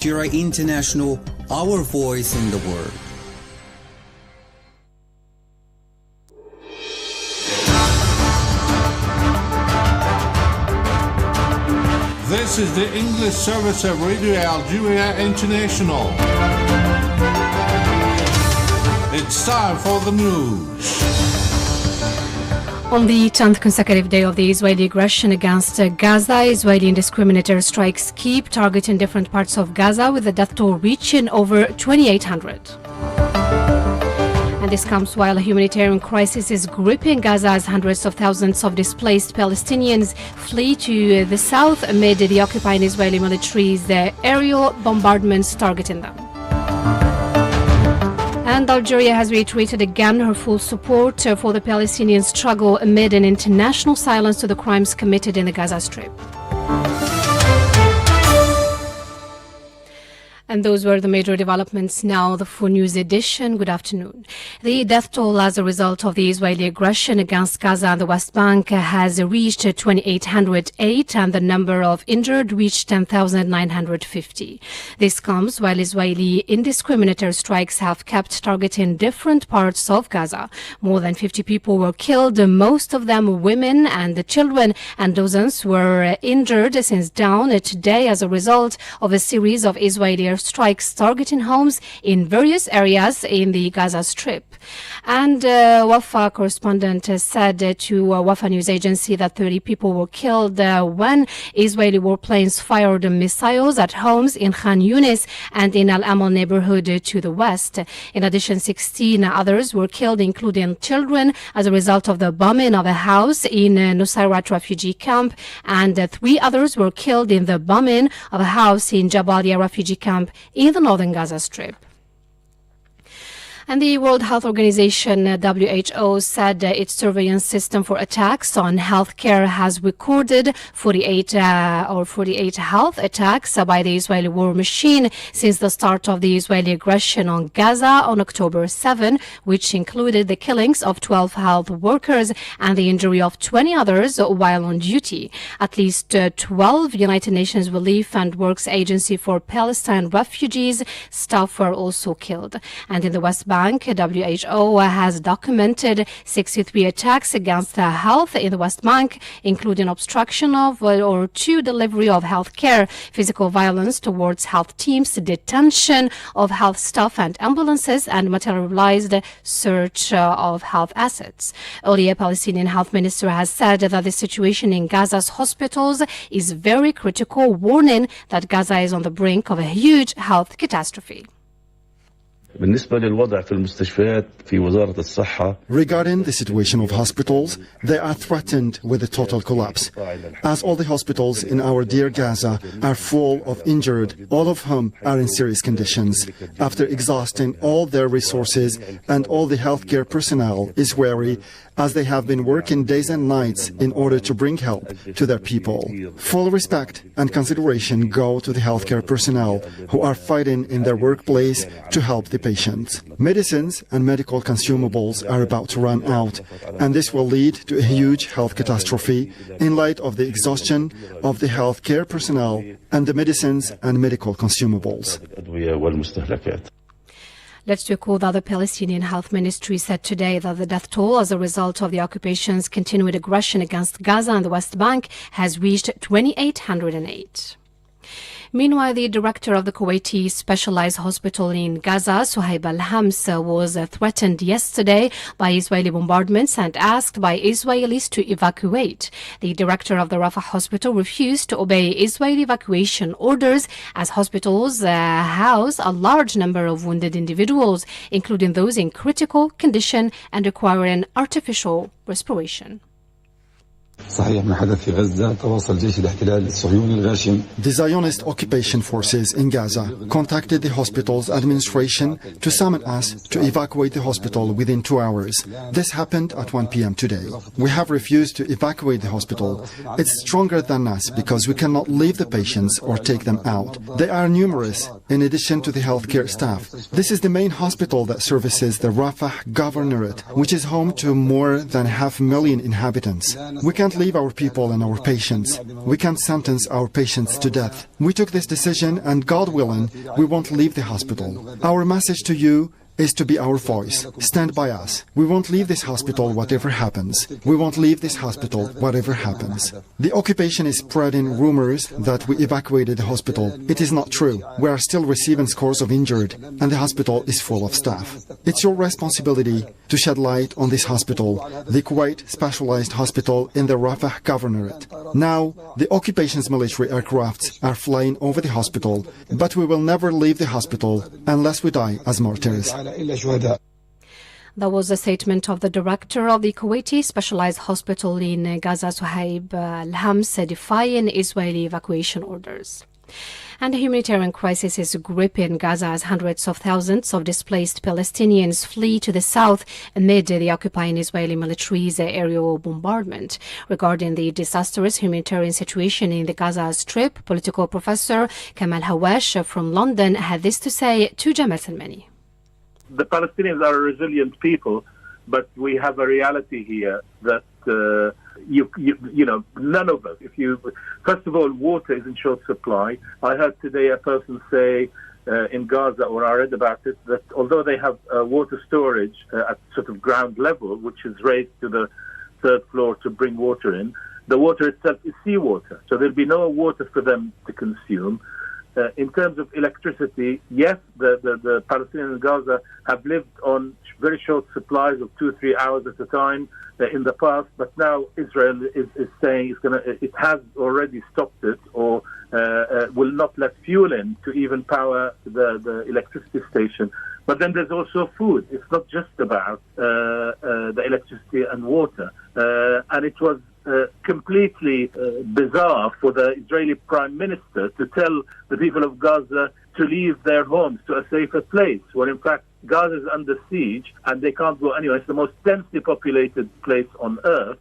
Aljazeera International, our voice in the world. This is the English service of Radio Aljazeera International. It's time for the news. On the 10th consecutive day of the Israeli aggression against Gaza, Israeli indiscriminate strikes keep targeting different parts of Gaza, with the death toll reaching over 2,800. And this comes while a humanitarian crisis is gripping Gaza as hundreds of thousands of displaced Palestinians flee to the south amid the occupying Israeli military's aerial bombardments targeting them. And Algeria has reiterated again her full support for the Palestinian struggle amid an international silence to the crimes committed in the Gaza Strip. And those were the major developments. Now the full news edition. Good afternoon. The death toll as a result of the Israeli aggression against Gaza and the West Bank has reached 2,808 and the number of injured reached 10,950. This comes while Israeli indiscriminate strikes have kept targeting different parts of Gaza. More than 50 people were killed, most of them women and children, and dozens were injured since dawn today as a result of a series of Israeli strikes targeting homes in various areas in the Gaza Strip. And Wafa correspondent said to Wafa news agency that 30 people were killed when Israeli warplanes fired missiles at homes in Khan Yunis and in Al Amal neighborhood to the west. In addition, 16 others were killed, including children, as a result of the bombing of a house in Nusayrat refugee camp, and 3 others were killed in the bombing of a house in Jabalia refugee camp in the northern Gaza Strip. And the World Health Organization, WHO, said its surveillance system for attacks on healthcare has recorded 48 health attacks by the Israeli war machine since the start of the Israeli aggression on Gaza on October 7, which included the killings of 12 health workers and the injury of 20 others while on duty. At least 12 United Nations Relief and Works Agency for Palestine refugees staff were also killed. And in the West Bank, WHO has documented 63 attacks against health in the West Bank, including obstruction of or to delivery of health care, physical violence towards health teams, detention of health staff and ambulances, and materialized search of health assets. Earlier, Palestinian health minister has said that the situation in Gaza's hospitals is very critical, warning that Gaza is on the brink of a huge health catastrophe. Regarding the situation of hospitals, they are threatened with a total collapse, as all the hospitals in our dear Gaza are full of injured, all of whom are in serious conditions. After exhausting all their resources, and all the healthcare personnel is weary, as they have been working days and nights in order to bring help to their people. Full respect and consideration go to the healthcare personnel who are fighting in their workplace to help the patients. Medicines and medical consumables are about to run out, and this will lead to a huge health catastrophe in light of the exhaustion of the healthcare personnel and the medicines and medical consumables. Let's recall that the Palestinian Health Ministry said today that the death toll as a result of the occupation's continued aggression against Gaza and the West Bank has reached 2,808. Meanwhile, the director of the Kuwaiti Specialized Hospital in Gaza, Suhaib Al-Hams, was threatened yesterday by Israeli bombardments and asked by Israelis to evacuate. The director of the Rafah hospital refused to obey Israeli evacuation orders, as hospitals house a large number of wounded individuals, including those in critical condition and requiring artificial respiration. The Zionist occupation forces in Gaza contacted the hospital's administration to summon us to evacuate the hospital within 2 hours. This happened at 1 p.m. today. We have refused to evacuate the hospital. It's stronger than us because we cannot leave the patients or take them out. They are numerous in addition to the healthcare staff. This is the main hospital that services the Rafah governorate, which is home to more than 500,000 inhabitants. We can can't leave our people and our patients. We can't sentence our patients to death. We took this decision, and God willing, we won't leave the hospital. Our message to you is to be our voice. Stand by us. We won't leave this hospital whatever happens. We won't leave this hospital whatever happens. The occupation is spreading rumors that we evacuated the hospital. It is not true. We are still receiving scores of injured, and the hospital is full of staff. It's your responsibility to shed light on this hospital, the Kuwait Specialized Hospital in the Rafah Governorate. Now, the occupation's military aircrafts are flying over the hospital, but we will never leave the hospital unless we die as martyrs. That was a statement of the director of the Kuwaiti Specialized Hospital in Gaza, Suhaib Al-Hams, defying Israeli evacuation orders. And the humanitarian crisis is gripping Gaza as hundreds of thousands of displaced Palestinians flee to the south amid the occupying Israeli military's aerial bombardment. Regarding the disastrous humanitarian situation in the Gaza Strip, political professor Kamal Hawash from London had this to say to Jamal Salmani. The Palestinians are a resilient people, but we have a reality here that none of us. First of all, water is in short supply. I heard today a person say in Gaza, or I read about it, that although they have water storage at sort of ground level, which is raised to the third floor to bring water in, the water itself is seawater, so there'll be no water for them to consume. In terms of electricity, yes, the Palestinians in Gaza have lived on very short supplies of 2-3 hours at a time in the past, but now Israel is saying it has already stopped it, or will not let fuel in to even power the electricity station. But then there's also food. It's not just about the electricity and water. And it was completely bizarre for the Israeli Prime Minister to tell the people of Gaza to leave their homes to a safer place, when in fact Gaza is under siege and they can't go anywhere. It's the most densely populated place on earth.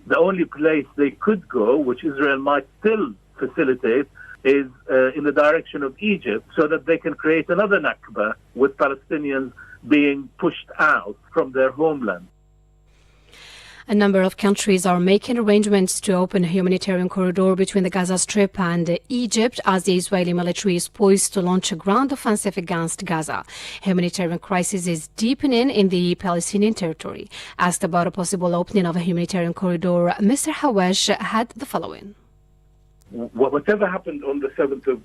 The only place they could go, which Israel might still facilitate, is in the direction of Egypt, so that they can create another Nakba with Palestinians being pushed out from their homeland. A number of countries are making arrangements to open a humanitarian corridor between the Gaza Strip and Egypt as the Israeli military is poised to launch a ground offensive against Gaza. Humanitarian crisis is deepening in the Palestinian territory. Asked about a possible opening of a humanitarian corridor, Mr. Hawash had the following. Whatever happened on the 7th of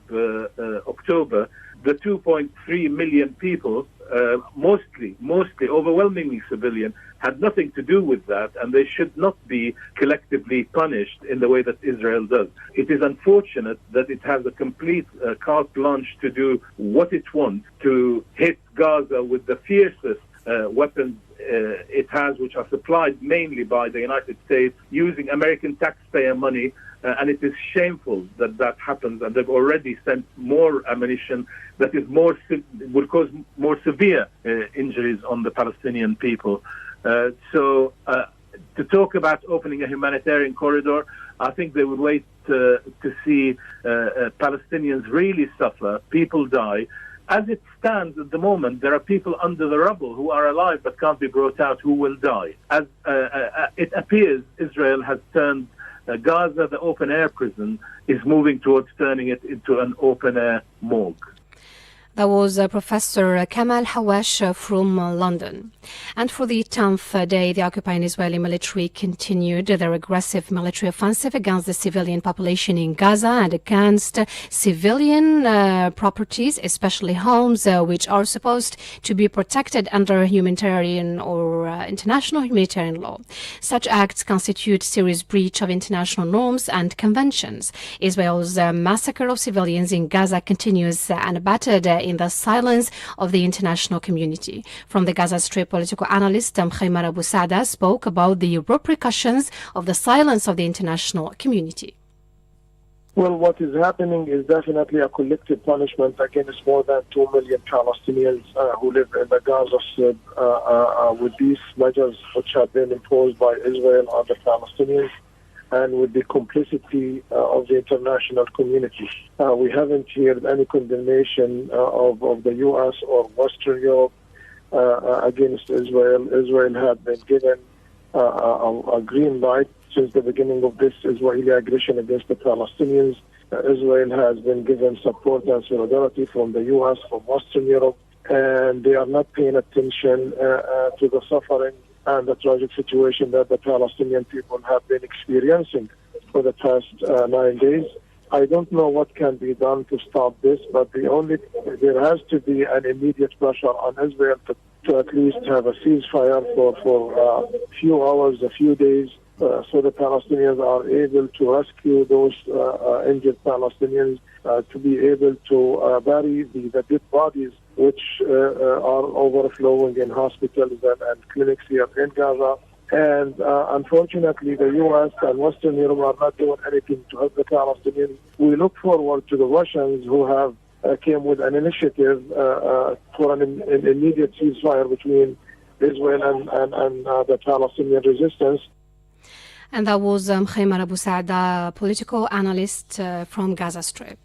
October, the 2.3 million people, mostly, overwhelmingly civilian, had nothing to do with that, and they should not be collectively punished in the way that Israel does. It is unfortunate that it has a complete carte blanche to do what it wants, to hit Gaza with the fiercest weapons it has, which are supplied mainly by the United States, using American taxpayer money. And it is shameful that that happens, and they've already sent more ammunition that is would cause more severe injuries on the Palestinian people. So to talk about opening a humanitarian corridor, I think they would wait to see Palestinians really suffer, people die. As it stands at the moment, there are people under the rubble who are alive but can't be brought out, who will die. As it appears, Israel has turned Gaza, the open-air prison, is moving towards turning it into an open-air morgue. That was Professor Kamal Hawash from London. And for the 10th day, the occupying Israeli military continued their aggressive military offensive against the civilian population in Gaza and against civilian properties, especially homes, which are supposed to be protected under humanitarian or international humanitarian law. Such acts constitute serious breach of international norms and conventions. Israel's massacre of civilians in Gaza continues unabated in the silence of the international community. From the Gaza Strip, political analyst Khaymar Abu Saada spoke about the repercussions of the silence of the international community. Well, what is happening is definitely a collective punishment against more than 2 million Palestinians who live in the Gaza Strip with these measures which have been imposed by Israel on the Palestinians, and with the complicity of the international community. We haven't heard any condemnation of the U.S. or Western Europe against Israel. Israel had been given a green light since the beginning of this Israeli aggression against the Palestinians. Israel has been given support and solidarity from the U.S., from Western Europe, and they are not paying attention to the suffering and the tragic situation that the Palestinian people have been experiencing for the past 9 days. I don't know what can be done to stop this, but there has to be an immediate pressure on Israel to at least have a ceasefire for a few hours, a few days, so the Palestinians are able to rescue those injured Palestinians, to be able to bury the dead bodies which are overflowing in hospitals and clinics here in Gaza. And unfortunately, the U.S. and Western Europe are not doing anything to help the Palestinians. We look forward to the Russians who have came with an initiative for an immediate ceasefire between Israel and the Palestinian resistance. And that was Khaymar Abu Saada, political analyst from Gaza Strip.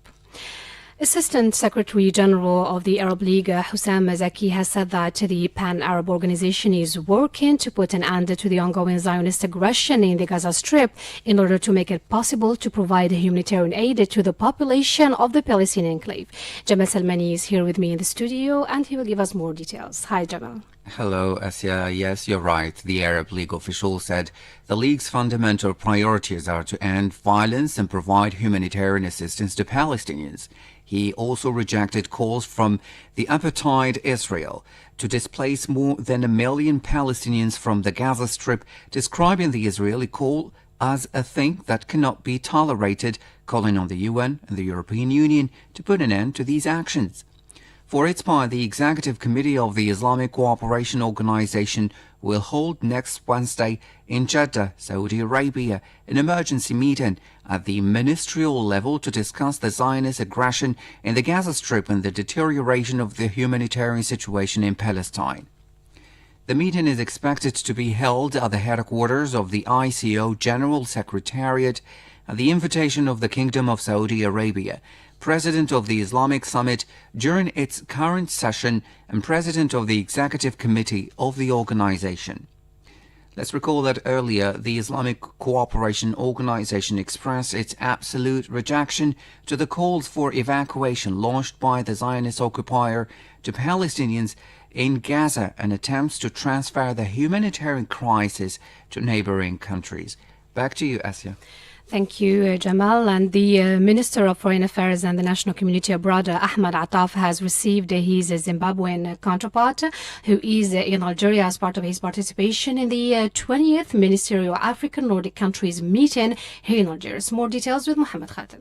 Assistant Secretary General of the Arab League, Hussam Zaki, has said that the Pan-Arab Organization is working to put an end to the ongoing Zionist aggression in the Gaza Strip in order to make it possible to provide humanitarian aid to the population of the Palestinian enclave. Jamal Salmani is here with me in the studio and he will give us more details. Hi, Jamal. Hello, Asia. Yes, you're right. The Arab League official said the League's fundamental priorities are to end violence and provide humanitarian assistance to Palestinians. He also rejected calls from the apartheid Israel to displace more than 1 million Palestinians from the Gaza Strip, describing the Israeli call as a thing that cannot be tolerated, calling on the UN and the European Union to put an end to these actions. For its part, the Executive Committee of the Islamic Cooperation Organization will hold next Wednesday in Jeddah, Saudi Arabia, an emergency meeting at the ministerial level to discuss the Zionist aggression in the Gaza Strip and the deterioration of the humanitarian situation in Palestine. The meeting is expected to be held at the headquarters of the ICO General Secretariat at the invitation of the Kingdom of Saudi Arabia, President of the Islamic Summit during its current session and President of the Executive Committee of the organization. Let's recall that earlier the Islamic Cooperation Organization expressed its absolute rejection to the calls for evacuation launched by the Zionist occupier to Palestinians in Gaza and attempts to transfer the humanitarian crisis to neighboring countries. Back to you, Asya. Thank you, Jamal. And the Minister of Foreign Affairs and the National Community Abroad, Ahmed Attaf, has received his Zimbabwean counterpart, who is in Algeria as part of his participation in the 20th Ministerial African Nordic Countries meeting here in Algiers. More details with Mohammed Khatel.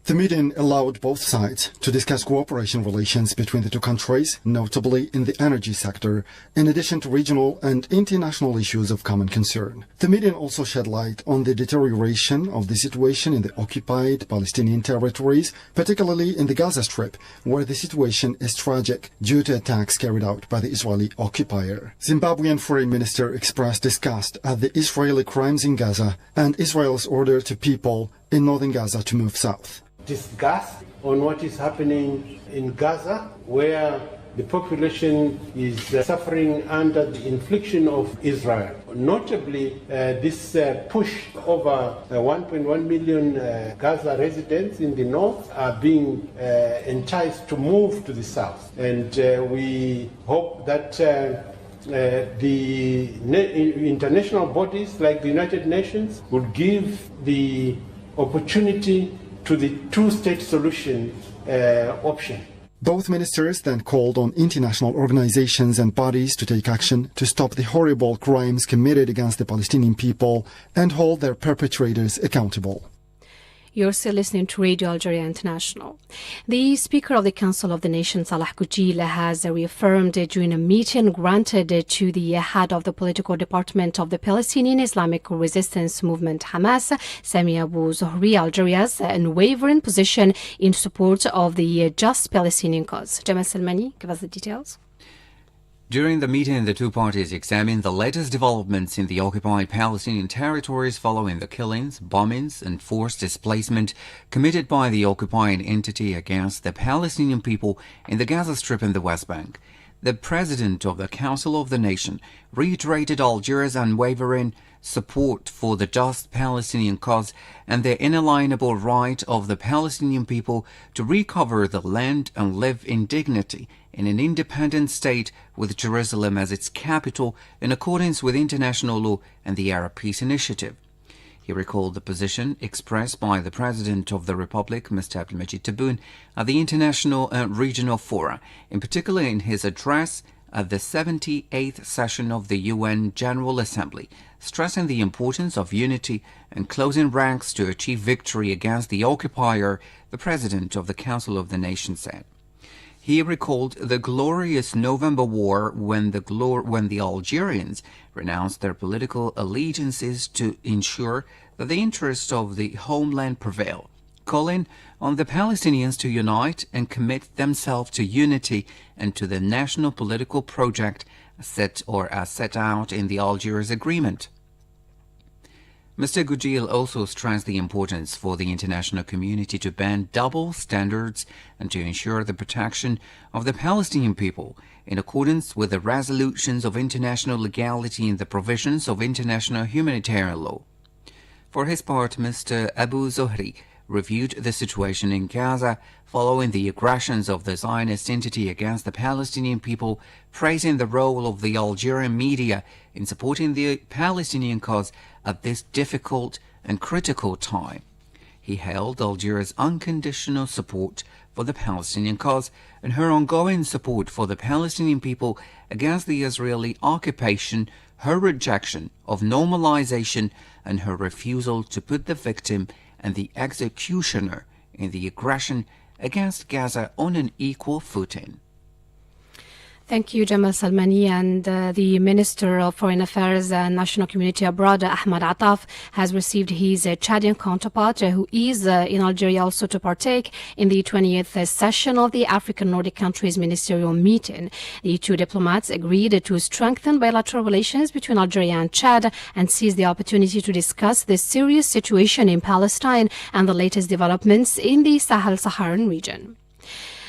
The meeting allowed both sides to discuss cooperation relations between the two countries, notably in the energy sector, in addition to regional and international issues of common concern. The meeting also shed light on the deterioration of the situation in the occupied Palestinian territories, particularly in the Gaza Strip, where the situation is tragic due to attacks carried out by the Israeli occupier. Zimbabwean Foreign Minister expressed disgust at the Israeli crimes in Gaza and Israel's order to people in northern Gaza to move south. Disgust on what is happening in Gaza, where the population is suffering under the infliction of Israel. Notably, this push over 1.1 million Gaza residents in the north are being enticed to move to the south. And we hope that the international bodies like the United Nations would give the opportunity to the two-state solution option. Both ministers then called on international organizations and bodies to take action to stop the horrible crimes committed against the Palestinian people and hold their perpetrators accountable. You're still listening to Radio Algeria International. The Speaker of the Council of the Nation, Salah Koujil, has reaffirmed during a meeting granted to the head of the political department of the Palestinian Islamic Resistance Movement, Hamas, Sami Abu Zuhri, Algeria's unwavering position in support of the just Palestinian cause. Jamal Salmani, give us the details. During the meeting, the two parties examined the latest developments in the occupied Palestinian territories following the killings, bombings, and forced displacement committed by the occupying entity against the Palestinian people in the Gaza Strip and the West Bank. the President of the Council of the Nation reiterated Algeria's unwavering support for the just Palestinian cause and the inalienable right of the Palestinian people to recover the land and live in dignity in an independent state with Jerusalem as its capital in accordance with international law and the Arab Peace Initiative. He recalled the position expressed by the President of the Republic, Mr. Abdelmajid Tebboune, at the international and regional fora, in particular in his address at the 78th session of the UN General Assembly, stressing the importance of unity and closing ranks to achieve victory against the occupier, the President of the Council of the Nation said. He recalled the glorious November War when the Algerians renounced their political allegiances to ensure that the interests of the homeland prevail, calling on the Palestinians to unite and commit themselves to unity and to the national political project set out in the Algiers Agreement. Mr. Gujil also stressed the importance for the international community to ban double standards and to ensure the protection of the Palestinian people in accordance with the resolutions of international legality and the provisions of international humanitarian law. For his part, Mr. Abu Zohri reviewed the situation in Gaza following the aggressions of the Zionist entity against the Palestinian people, praising the role of the Algerian media in supporting the Palestinian cause at this difficult and critical time. He hailed Algeria's unconditional support for the Palestinian cause and her ongoing support for the Palestinian people against the Israeli occupation, her rejection of normalization, and her refusal to put the victim and the executioner in the aggression against Gaza on an equal footing. Thank you, Jamal Salmani. And the Minister of Foreign Affairs and National Community Abroad, Ahmad Attaf, has received his Chadian counterpart, who is in Algeria also to partake in the 20th session of the African Nordic countries ministerial meeting. The two diplomats agreed to strengthen bilateral relations between Algeria and Chad and seize the opportunity to discuss the serious situation in Palestine and the latest developments in the Sahel-Saharan region.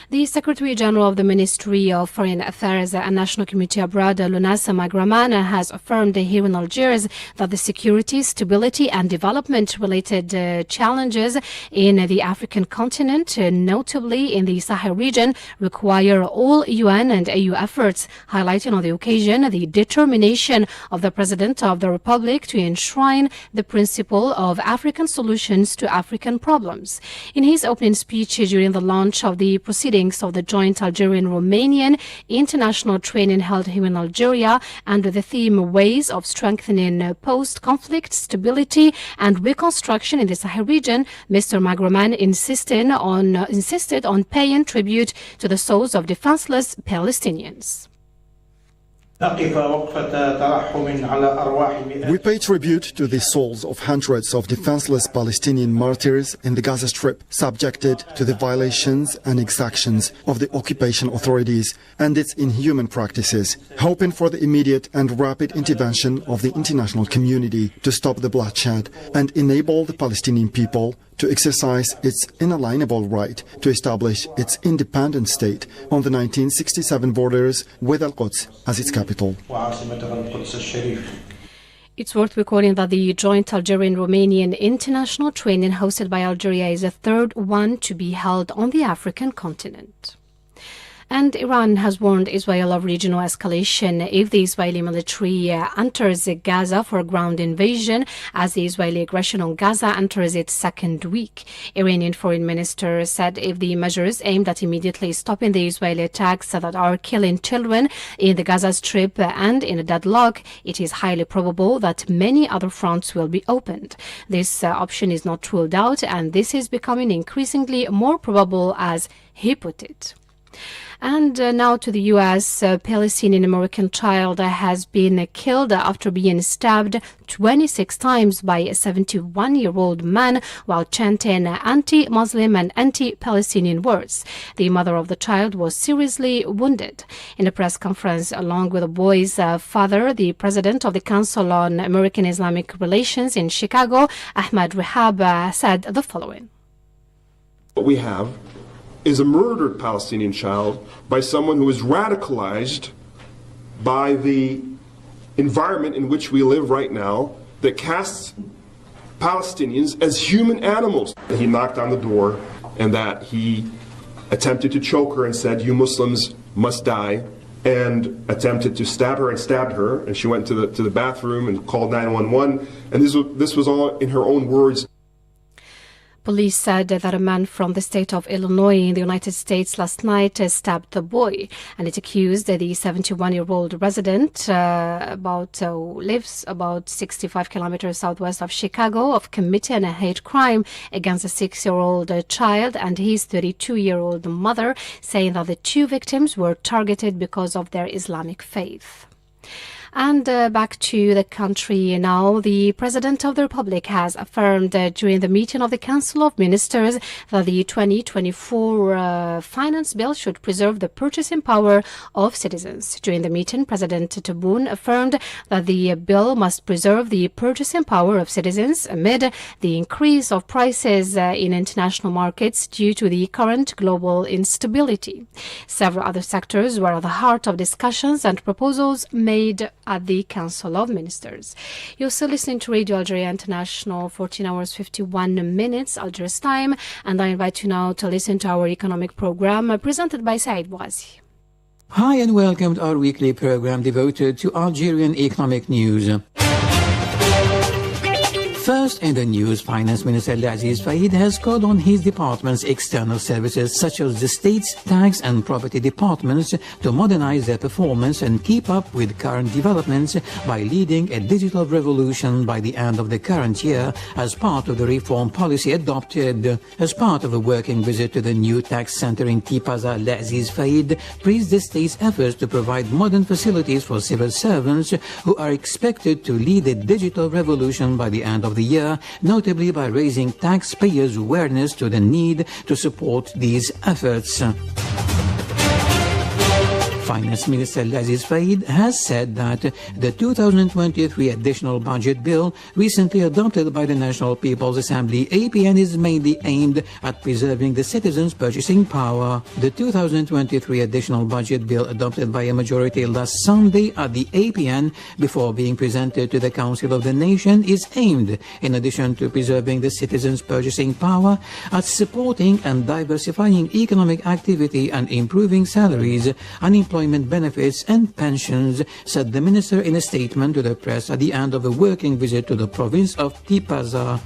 The Secretary General of the Ministry of Foreign Affairs and National Community Abroad, Lounas Magraman, has affirmed here in Algiers that the security, stability and development-related challenges in the African continent, notably in the Sahel region, require all UN and AU efforts, highlighting on the occasion the determination of the President of the Republic to enshrine the principle of African solutions to African problems. In his opening speech during the launch of the proceedings of the joint Algerian-Romanian international training held here in Algeria under the theme Ways of Strengthening Post-Conflict Stability and Reconstruction in the Sahel region, Mr. Magraman insisted on paying tribute to the souls of defenseless Palestinians. We pay tribute to the souls of hundreds of defenseless Palestinian martyrs in the Gaza Strip, subjected to the violations and exactions of the occupation authorities and its inhuman practices, hoping for the immediate and rapid intervention of the international community to stop the bloodshed and enable the Palestinian people to exercise its inalienable right to establish its independent state on the 1967 borders with Al-Quds as its capital. It's worth recording that the joint Algerian-Romanian international training hosted by Algeria is the third one to be held on the African continent. And Iran has warned Israel of regional escalation if the Israeli military enters Gaza for a ground invasion as the Israeli aggression on Gaza enters its second week. Iranian foreign minister said if the measures aimed at immediately stopping the Israeli attacks that are killing children in the Gaza Strip and in a deadlock, it is highly probable that many other fronts will be opened. This option is not ruled out, and this is becoming increasingly more probable, as he put it. And now to the U.S. A Palestinian-American child has been killed after being stabbed 26 times by a 71-year-old man while chanting anti-Muslim and anti-Palestinian words. The mother of the child was seriously wounded. In a press conference along with the boy's father, the president of the Council on American-Islamic Relations in Chicago, Ahmad Rehab, said the following. What we have is a murdered Palestinian child by someone who is radicalized by the environment in which we live right now that casts Palestinians as human animals. He knocked on the door and that he attempted to choke her and said, "You Muslims must die," and attempted to stab her and stabbed her, and she went to the bathroom and called 911, and this was all in her own words. Police said that a man from the state of Illinois in the United States last night stabbed the boy, and it accused the 71-year-old resident who lives about 65 kilometers southwest of Chicago of committing a hate crime against a 6-year-old child and his 32-year-old mother, saying that the two victims were targeted because of their Islamic faith. And back to the country now. The President of the Republic has affirmed during the meeting of the Council of Ministers that the 2024 finance bill should preserve the purchasing power of citizens. During the meeting, President Tebboune affirmed that the bill must preserve the purchasing power of citizens amid the increase of prices in international markets due to the current global instability. Several other sectors were at the heart of discussions and proposals made at the Council of Ministers. You're still listening to Radio Algeria International, 14 hours 51 minutes Algeria's time, and I invite you now to listen to our economic program presented by Said Bouazi. Hi and welcome to our weekly program devoted to Algerian economic news. First in the news, Finance Minister Abdelaziz Faïd has called on his department's external services such as the state's tax and property departments to modernize their performance and keep up with current developments by leading a digital revolution by the end of the current year as part of the reform policy adopted. As part of a working visit to the new tax center in Tipaza, Abdelaziz Faïd praised the state's efforts to provide modern facilities for civil servants who are expected to lead a digital revolution by the end of the year, notably by raising taxpayers' awareness to the need to support these efforts. Finance Minister Abdelaziz Faïd has said that the 2023 additional budget bill recently adopted by the National People's Assembly APN is mainly aimed at preserving the citizens' purchasing power. The 2023 additional budget bill adopted by a majority last Sunday at the APN before being presented to the Council of the Nation is aimed, in addition to preserving the citizens' purchasing power, at supporting and diversifying economic activity and improving salaries, unemployment benefits and pensions, said the minister in a statement to the press at the end of a working visit to the province of Tipaza.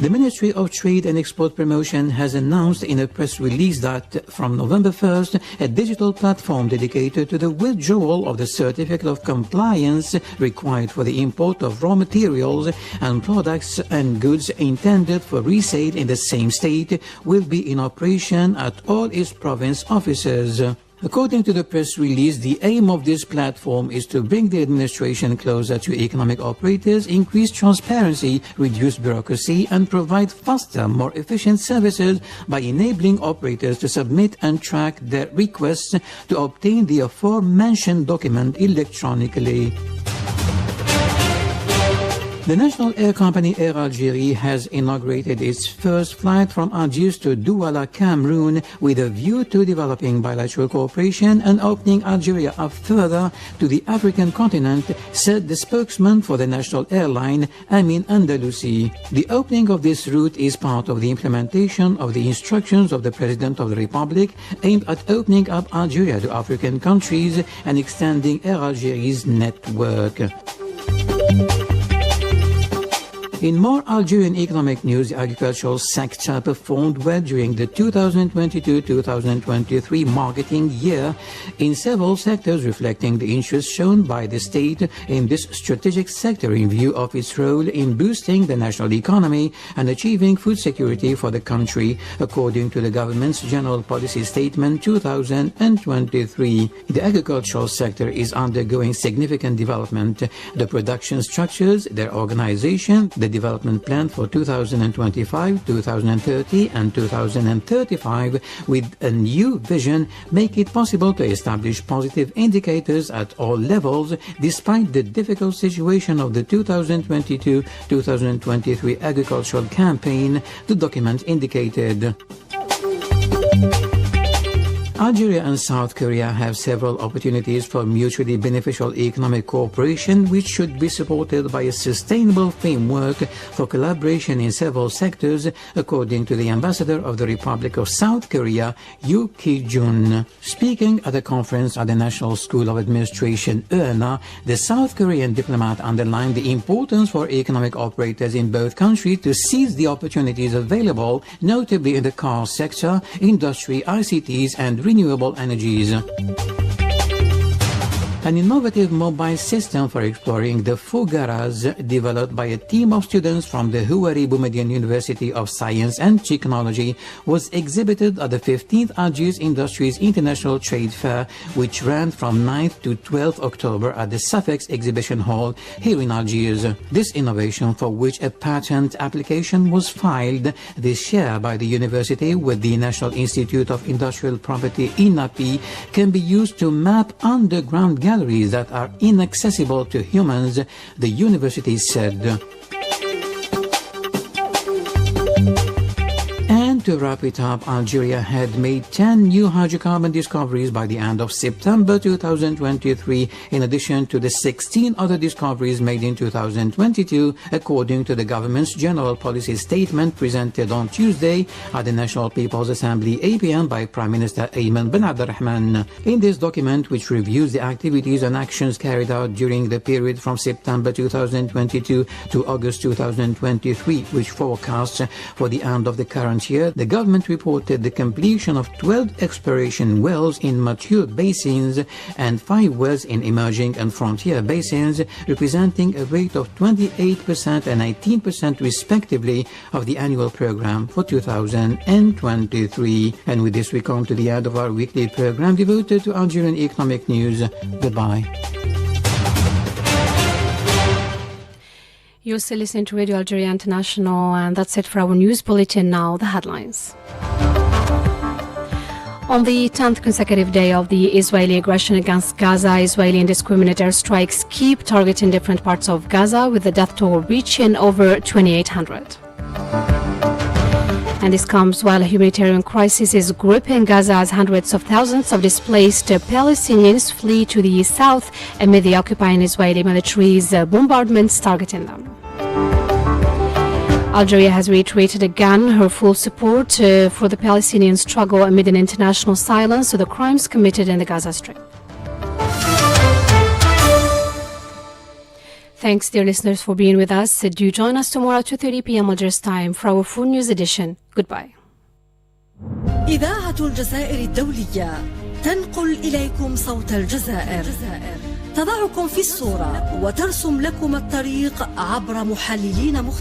The Ministry of Trade and Export Promotion has announced in a press release that from November 1st, a digital platform dedicated to the withdrawal of the certificate of compliance required for the import of raw materials and products and goods intended for resale in the same state will be in operation at all its province offices. According to the press release, the aim of this platform is to bring the administration closer to economic operators, increase transparency, reduce bureaucracy, and provide faster, more efficient services by enabling operators to submit and track their requests to obtain the aforementioned document electronically. The national air company Air Algérie has inaugurated its first flight from Algiers to Douala, Cameroon, with a view to developing bilateral cooperation and opening Algeria up further to the African continent, said the spokesman for the national airline, Amin Andalusi. The opening of this route is part of the implementation of the instructions of the President of the Republic aimed at opening up Algeria to African countries and extending Air Algérie's network. In more Algerian economic news, the agricultural sector performed well during the 2022-2023 marketing year in several sectors, reflecting the interest shown by the state in this strategic sector in view of its role in boosting the national economy and achieving food security for the country, according to the government's General Policy Statement 2023. The agricultural sector is undergoing significant development. The production structures, their organization, the development plan for 2025, 2030 and 2035 with a new vision make it possible to establish positive indicators at all levels despite the difficult situation of the 2022-2023 agricultural campaign, the document indicated. Algeria and South Korea have several opportunities for mutually beneficial economic cooperation, which should be supported by a sustainable framework for collaboration in several sectors, according to the ambassador of the Republic of South Korea, Yoo Ki-jun. Speaking at a conference at the National School of Administration, ENA, the South Korean diplomat underlined the importance for economic operators in both countries to seize the opportunities available, notably in the car sector, industry, ICTs, and renewable energies. An innovative mobile system for exploring the Fugaras, developed by a team of students from the Houari Boumediene University of Science and Technology, was exhibited at the 15th Algiers Industries International Trade Fair, which ran from 9th to 12th October at the Safex Exhibition Hall here in Algiers. This innovation, for which a patent application was filed this year by the university with the National Institute of Industrial Property, INAPI, can be used to map underground galleries that are inaccessible to humans, the university said. And to wrap it up, Algeria had made 10 new hydrocarbon discoveries by the end of September 2023, in addition to the 16 other discoveries made in 2022, according to the government's general policy statement presented on Tuesday at the National People's Assembly APM by Prime Minister Ayman bin Abdurrahman. In this document, which reviews the activities and actions carried out during the period from September 2022 to August 2023, which forecasts for the end of the current year, the government reported the completion of 12 exploration wells in mature basins and 5 wells in emerging and frontier basins, representing a rate of 28% and 19% respectively of the annual program for 2023. And with this, we come to the end of our weekly program devoted to Algerian economic news. Goodbye. You're still listening to Radio Algeria International, and that's it for our news bulletin. Now, the headlines. On the 10th consecutive day of the Israeli aggression against Gaza, Israeli indiscriminate airstrikes keep targeting different parts of Gaza, with the death toll reaching over 2,800. And this comes while a humanitarian crisis is gripping Gaza as hundreds of thousands of displaced Palestinians flee to the south amid the occupying Israeli military's bombardments targeting them. Algeria has reiterated again her full support for the Palestinian struggle amid an international silence to the crimes committed in the Gaza Strip. Thanks, dear listeners, for being with us. Do join us tomorrow at 2:30 p.m. Algiers time for our full news edition. Goodbye. إذاعة الجزائر الدولية تنقل إليكم صوت الجزائر، تضعكم في الصورة وترسم لكم الطريق عبر محللين مختلفين.